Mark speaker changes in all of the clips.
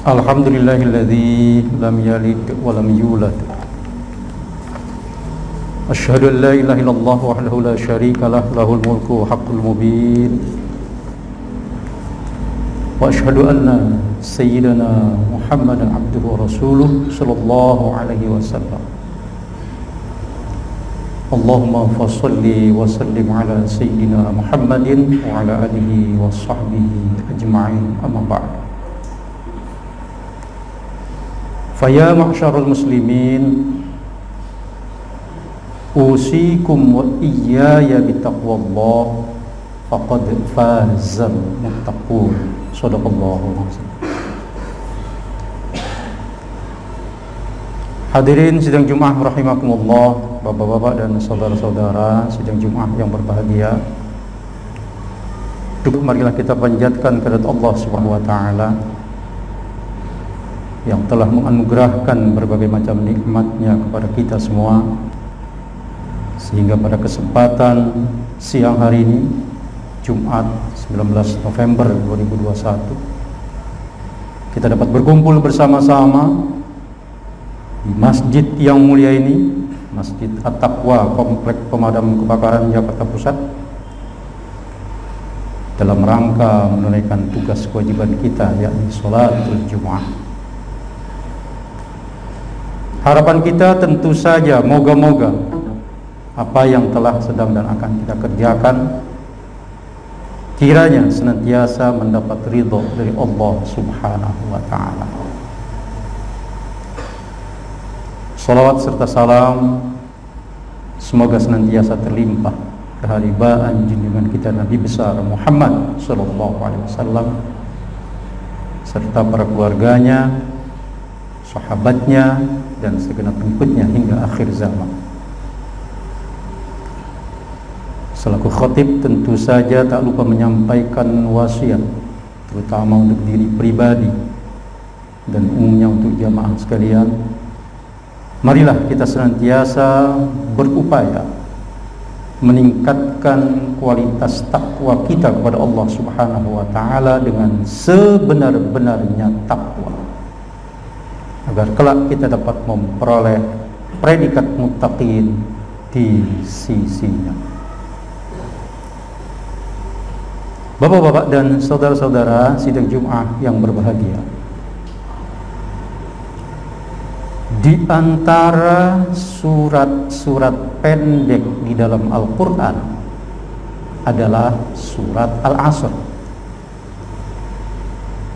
Speaker 1: Alhamdulillahilladzi lam yalid wa lam yulad. Asyhadu an la ilaha illallah wahdahu la syarikalah lahul mulku wa haqqul mubin. Wa asyhadu anna sayyidana Muhammadan abduhu wa rasuluh sallallahu alaihi wasallam. Allahumma fassalli wa sallim ala sayyidina Muhammadin wa ala alihi wa sahbihi ajma'in, amma ba'd. Faya ma'syarul muslimin, usikum wa iyaya bitaqwallah, faqad fazal muttaqun. Shadaqallahu azim. Hadirin sidang Jumat rahimakumullah, bapak-bapak dan saudara-saudara sidang Jumat yang berbahagia. Marilah kita panjatkan kehadirat Allah Subhanahu wa taala yang telah menganugerahkan berbagai macam nikmatnya kepada kita semua, sehingga pada kesempatan siang hari ini, Jumat 19 November 2021, kita dapat berkumpul bersama-sama di masjid yang mulia ini, Masjid At-Taqwa, Komplek Pemadam Kebakaran Jakarta Pusat, dalam rangka menunaikan tugas kewajiban kita, yakni sholatul Jumu'ah. Harapan kita tentu saja moga-moga apa yang telah sedang dan akan kita kerjakan kiranya senantiasa mendapat ridho dari Allah Subhanahu wa ta'ala. Salawat serta salam semoga senantiasa terlimpah keharibaan junjungan kita Nabi besar Muhammad sallallahu alaihi wasallam serta para keluarganya, sahabatnya, dan segenap pengikutnya hingga akhir zaman. Selaku khatib tentu saja tak lupa menyampaikan wasiat, terutama untuk diri pribadi dan umumnya untuk jamaah sekalian. Marilah kita senantiasa berupaya meningkatkan kualitas takwa kita kepada Allah Subhanahu wa ta'ala dengan sebenar-benarnya takwa, agar kelak kita dapat memperoleh predikat muttaqin di sisinya. Bapak-bapak dan saudara-saudara sidang Jumat yang berbahagia, di antara surat-surat pendek di dalam Al-Quran adalah surat Al-Asr,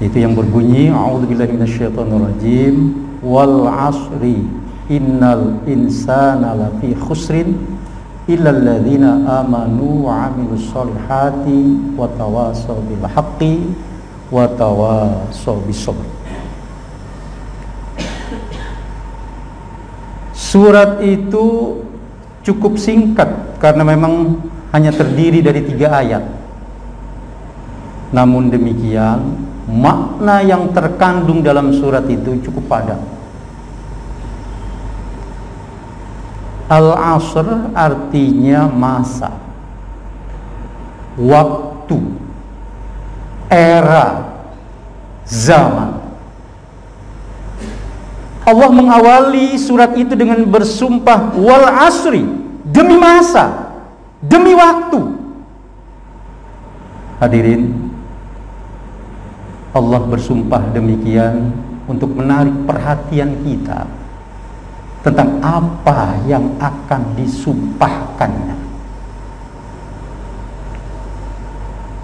Speaker 1: itu yang berbunyi a'udzubillahi minasyaitonirrajim, wal 'asri innal insana lafi khusrin illal ladzina amanu wa 'amilus solihati wa tawasaw bil haqqi wa tawasaw bis sabr. Surat itu cukup singkat karena memang hanya terdiri dari 3 ayat. Namun demikian, makna yang terkandung dalam surat itu cukup padat. Al-Asr artinya masa, waktu, era, zaman. Allah mengawali surat itu dengan bersumpah wal asri, demi masa, demi waktu. Hadirin, Allah bersumpah demikian untuk menarik perhatian kita tentang apa yang akan disumpahkannya.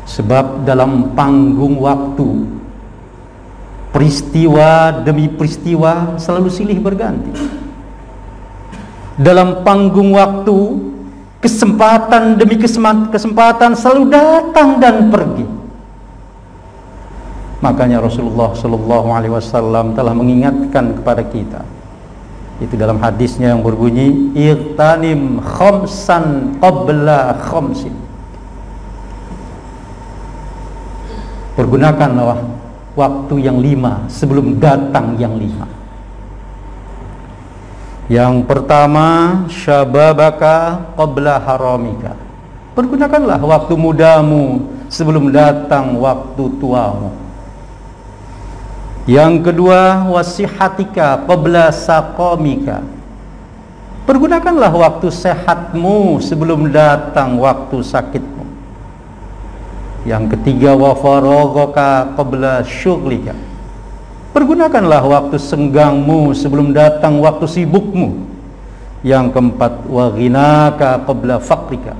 Speaker 1: Sebab dalam panggung waktu, peristiwa demi peristiwa selalu silih berganti. Dalam panggung waktu, kesempatan demi kesempatan selalu datang dan pergi. Makanya Rasulullah sallallahu alaihi wasallam telah mengingatkan kepada kita, itu dalam hadisnya yang berbunyi ightanim khamsan qabla khamsin. Pergunakanlah waktu yang 5 sebelum datang yang 5. Yang pertama, syababaka qabla haramika. Pergunakanlah waktu mudamu sebelum datang waktu tuamu. Yang kedua, wasihatika qabla saqamika. Pergunakanlah waktu sehatmu sebelum datang waktu sakitmu. Yang ketiga, wa faraghaka qabla syughlika. Pergunakanlah waktu senggangmu sebelum datang waktu sibukmu. Yang keempat, wa ghinaka qabla faqrika.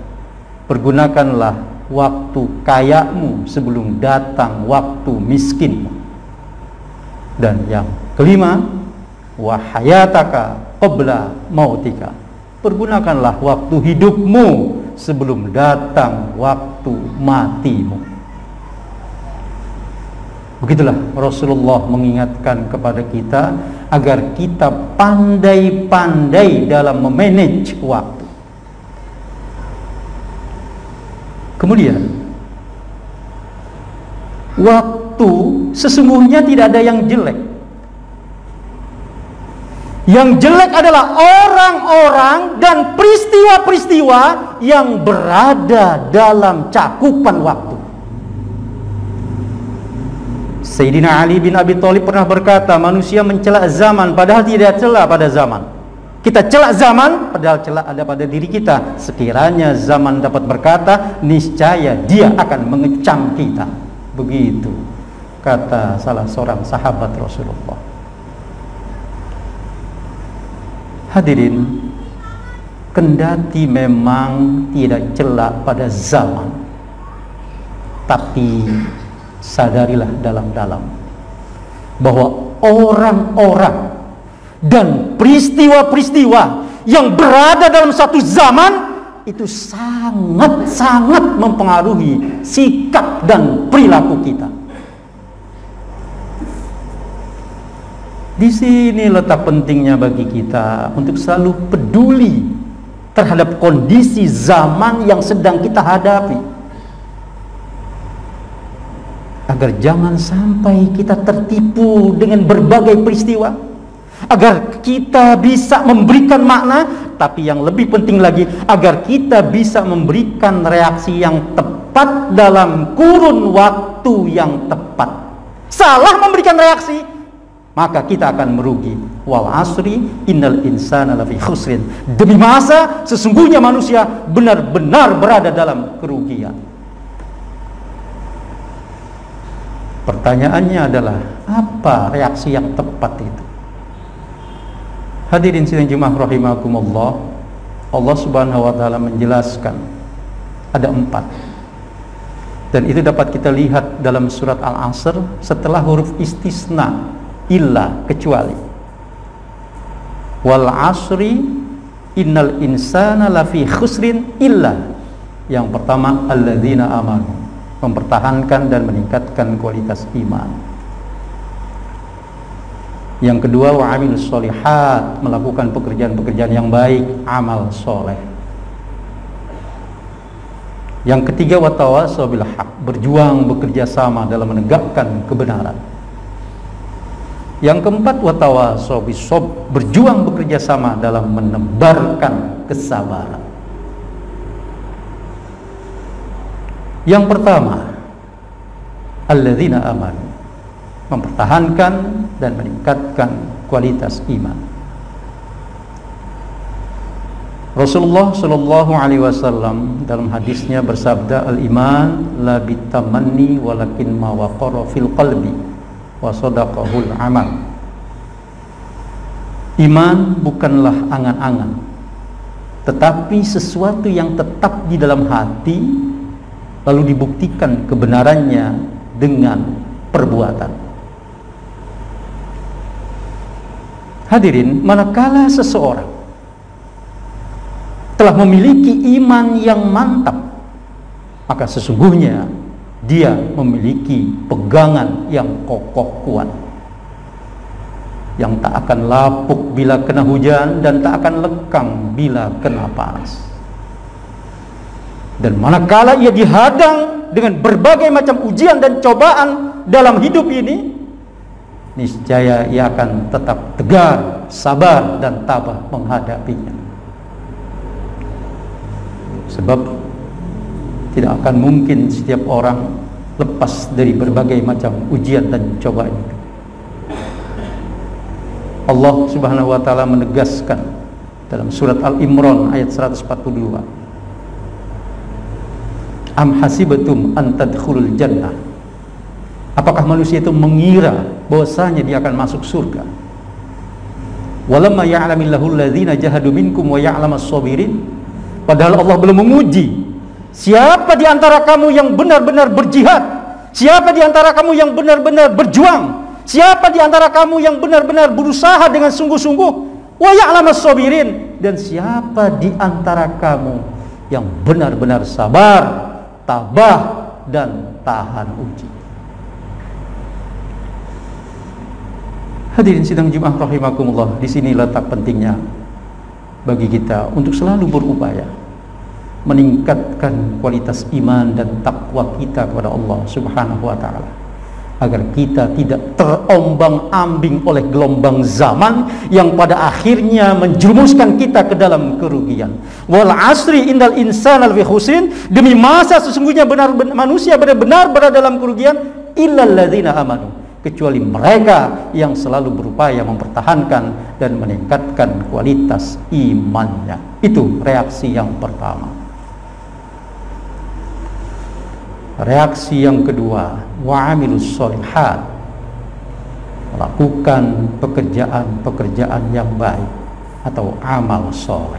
Speaker 1: Pergunakanlah waktu kayamu sebelum datang waktu miskinmu. Dan yang kelima, wa hayataka qabla mautika. Pergunakanlah waktu hidupmu sebelum datang waktu matimu. Begitulah Rasulullah mengingatkan kepada kita agar kita pandai-pandai dalam memanage waktu. Kemudian, waktu sesungguhnya tidak ada yang jelek. Yang jelek adalah orang-orang dan peristiwa-peristiwa yang berada dalam cakupan waktu. Sayyidina Ali bin Abi Thalib pernah berkata, manusia mencela zaman padahal tidak cela pada zaman. Kita celak zaman padahal celak ada pada diri kita. Sekiranya zaman dapat berkata, niscaya dia akan mengecam kita. Begitu kata salah seorang sahabat Rasulullah. Hadirin, kendati memang tidak celak pada zaman, tapi sadarilah dalam-dalam bahwa orang-orang dan peristiwa-peristiwa yang berada dalam satu zaman itu sangat-sangat mempengaruhi sikap dan perilaku kita. Di sini letak pentingnya bagi kita untuk selalu peduli terhadap kondisi zaman yang sedang kita hadapi, agar jangan sampai kita tertipu dengan berbagai peristiwa, agar kita bisa memberikan makna, tapi yang lebih penting lagi, agar kita bisa memberikan reaksi yang tepat dalam kurun waktu yang tepat. Salah memberikan reaksi, maka kita akan merugi. Wal asri innal insana lafi khusrin. Demi masa, sesungguhnya manusia benar-benar berada dalam kerugian. Pertanyaannya adalah, apa reaksi yang tepat itu? Hadirin sidang jemaah rahimakumullah, Allah Subhanahu wa taala menjelaskan ada 4. Dan itu dapat kita lihat dalam surat Al-Asr setelah huruf istisna, illa, kecuali. Wal asri innal insana lafi khusrin illa. Yang pertama, alladzina amanu, mempertahankan dan meningkatkan kualitas iman. Yang kedua, wa amilus sholihat, melakukan pekerjaan-pekerjaan yang baik, amal soleh. Yang ketiga, wa tawassaw bil haq, berjuang, bekerja sama dalam menegakkan kebenaran. Yang keempat, wa tawassaw bis sabr, berjuang, bekerja sama dalam menebarkan kesabaran. Yang pertama, alladzina amanu, mempertahankan dan meningkatkan kualitas iman. Rasulullah Shallallahu Alaihi Wasallam dalam hadisnya bersabda, al-iman la bitamanni walakin ma waqara fil qalbi wa sadaqahul amal. Iman bukanlah angan-angan, tetapi sesuatu yang tetap di dalam hati, lalu dibuktikan kebenarannya dengan perbuatan. Hadirin, manakala seseorang telah memiliki iman yang mantap, maka sesungguhnya dia memiliki pegangan yang kokoh kuat, yang tak akan lapuk bila kena hujan dan tak akan lekang bila kena panas. Dan manakala ia dihadang dengan berbagai macam ujian dan cobaan dalam hidup ini, niscaya ia akan tetap tegar, sabar, dan tabah menghadapinya. Sebab tidak akan mungkin setiap orang lepas dari berbagai macam ujian dan cobaan itu. Allah Subhanahu wa taala menegaskan dalam surat Al-Imran ayat 142. Am hasibatum an tadkhulul jannah. Apakah manusia itu mengira bahwasanya dia akan masuk surga? Walamma ya'lamillahu alladhina jahadu minkum wa ya'lamas sabirin. Padahal Allah belum menguji siapa di antara kamu yang benar-benar berjihad, siapa di antara kamu yang benar-benar berjuang, siapa di antara kamu yang benar-benar berusaha dengan sungguh-sungguh, wa ya'lamas sabirin, dan siapa di antara kamu yang benar-benar sabar, tabah, dan tahan uji. Hadirin sidang Jumat rahimakumullah, di sini letak pentingnya bagi kita untuk selalu berupaya meningkatkan kualitas iman dan takwa kita kepada Allah Subhanahu wa taala, agar kita tidak terombang-ambing oleh gelombang zaman yang pada akhirnya menjerumuskan kita ke dalam kerugian. Wal asri innal insana lafi khusrin, demi masa sesungguhnya manusia benar-benar berada dalam kerugian, illal ladzina amanu, kecuali mereka yang selalu berupaya mempertahankan dan meningkatkan kualitas imannya. Itu reaksi yang pertama. Reaksi yang kedua, wa'amilus sholihat, melakukan pekerjaan-pekerjaan yang baik atau amal soleh.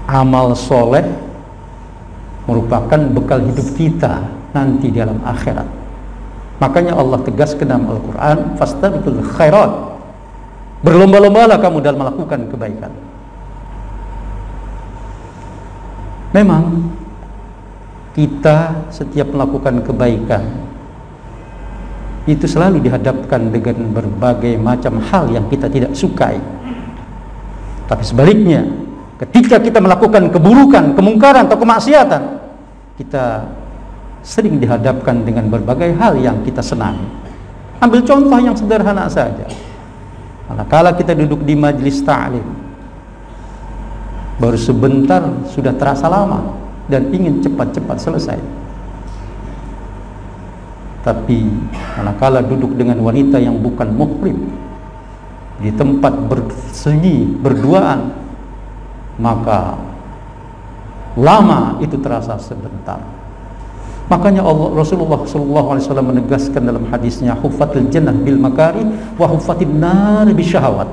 Speaker 1: Amal soleh merupakan bekal hidup kita nanti di dalam akhirat. Makanya Allah tegaskan dalam Al-Quran, fastabiqul khairat, berlomba-lombalah kamu dalam melakukan kebaikan. Memang kita setiap melakukan kebaikan itu selalu dihadapkan dengan berbagai macam hal yang kita tidak sukai. Tapi sebaliknya, ketika kita melakukan keburukan, kemungkaran atau kemaksiatan, kita sering dihadapkan dengan berbagai hal yang kita senangi. Ambil contoh yang sederhana saja. Manakala kita duduk di majelis ta'lim, baru sebentar sudah terasa lama dan ingin cepat-cepat selesai. Tapi manakala duduk dengan wanita yang bukan muhrim di tempat bersunyi, berduaan, maka lama itu terasa sebentar. Makanya Rasulullah SAW menegaskan dalam hadisnya, huffatil jannah bil makari wa huffatin nar bisyahawat.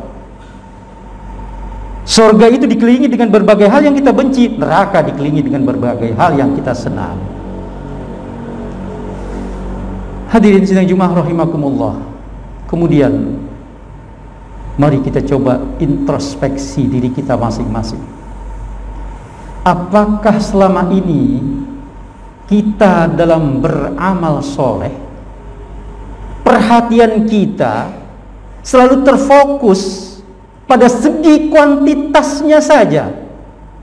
Speaker 1: Surga itu dikelilingi dengan berbagai hal yang kita benci, neraka dikelilingi dengan berbagai hal yang kita senang. Hadirin sidang Jumat rahimakumullah. Kemudian mari kita coba introspeksi diri kita masing-masing. Apakah selama ini kita dalam beramal soleh, perhatian kita selalu terfokus pada segi kuantitasnya saja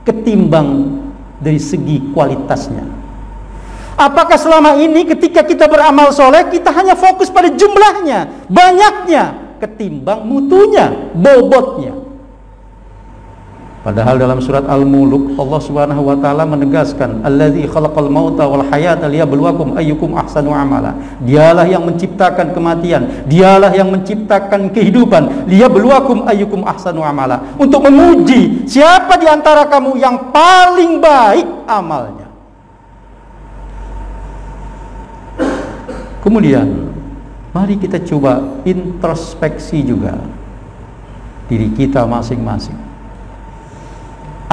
Speaker 1: ketimbang dari segi kualitasnya? Apakah selama ini ketika kita beramal soleh kita hanya fokus pada jumlahnya, banyaknya, ketimbang mutunya, bobotnya? Padahal dalam surat Al-Mulk Allah Subhanahu wa taala menegaskan, allazi khalaqal mauta wal hayata liyabluwakum ayyukum ahsanu amala. Dialah yang menciptakan kematian, dialah yang menciptakan kehidupan, liyabluwakum ayyukum ahsanu amala, untuk menguji siapa di antara kamu yang paling baik amalnya. Kemudian mari kita coba introspeksi juga diri kita masing-masing.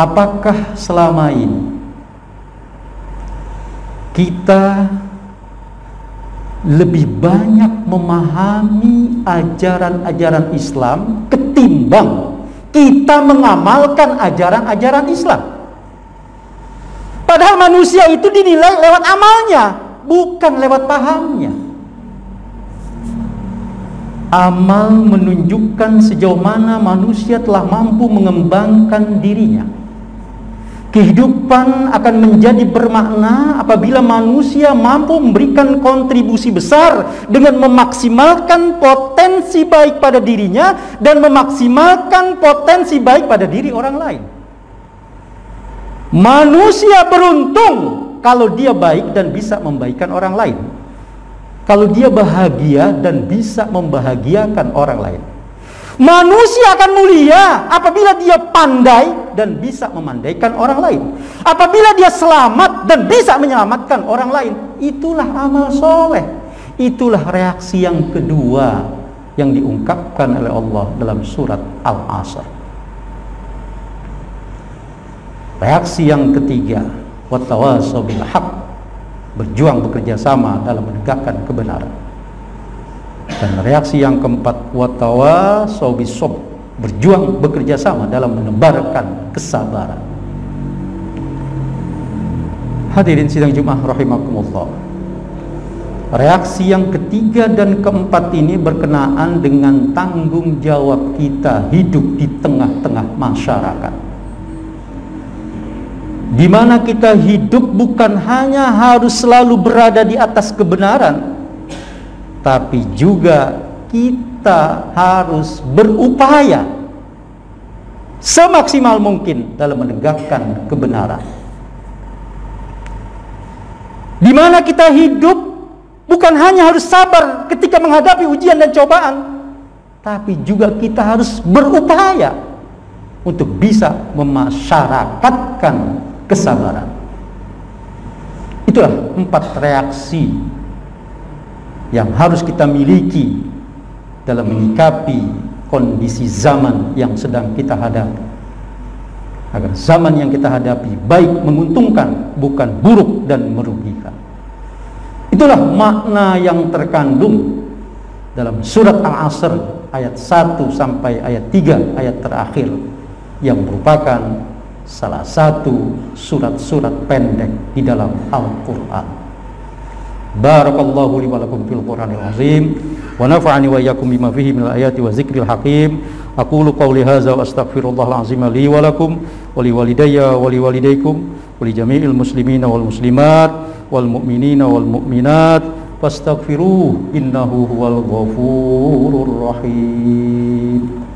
Speaker 1: Apakah selama ini kita lebih banyak memahami ajaran-ajaran Islam ketimbang kita mengamalkan ajaran-ajaran Islam? Padahal manusia itu dinilai lewat amalnya, bukan lewat pahamnya. Amal menunjukkan sejauh mana manusia telah mampu mengembangkan dirinya. Kehidupan akan menjadi bermakna apabila manusia mampu memberikan kontribusi besar dengan memaksimalkan potensi baik pada dirinya dan memaksimalkan potensi baik pada diri orang lain. Manusia beruntung kalau dia baik dan bisa membaikkan orang lain. kalau dia bahagia dan bisa membahagiakan orang lain. Manusia akan mulia apabila dia pandai dan bisa memandaikan orang lain. Apabila dia selamat dan bisa menyelamatkan orang lain. Itulah amal soleh. Itulah reaksi yang kedua yang diungkapkan oleh Allah dalam surat Al-Asr. Reaksi yang ketiga, wattawasau bil haq, berjuang bekerja sama dalam menegakkan kebenaran. Dan reaksi yang keempat, watawasau bis sabr, berjuang bekerja sama dalam menebarkan kesabaran. Hadirin sidang Jumat rahimakumullah. Reaksi yang ketiga dan keempat ini berkenaan dengan tanggung jawab kita hidup di tengah-tengah masyarakat, di mana kita hidup bukan hanya harus selalu berada di atas kebenaran, tapi juga kita harus berupaya semaksimal mungkin dalam menegakkan kebenaran. Di mana kita hidup bukan hanya harus sabar ketika menghadapi ujian dan cobaan, tapi juga kita harus berupaya untuk bisa memasyarakatkan kesabaran. Itulah 4 reaksi yang harus kita miliki dalam menyikapi kondisi zaman yang sedang kita hadapi, agar zaman yang kita hadapi baik menguntungkan, bukan buruk dan merugikan. Itulah makna yang terkandung dalam surat Al-Asr ayat 1 sampai ayat 3, ayat terakhir, yang merupakan salah satu surat-surat pendek di dalam Al-Quran. Barakallahu li wa lakum fil Qur'anil azim wa nafa'ani wa iyyakum bima fihi minal ayati wa zikril hakim. Aqulu qawli hadza wa astaghfirullahal azim li wa lakum wa li walidayya wa li walidaykum wa li jami'il muslimina wal muslimat wal mu'minina wal mu'minat fastaghfiruhu innahu huwal ghafurur rahim.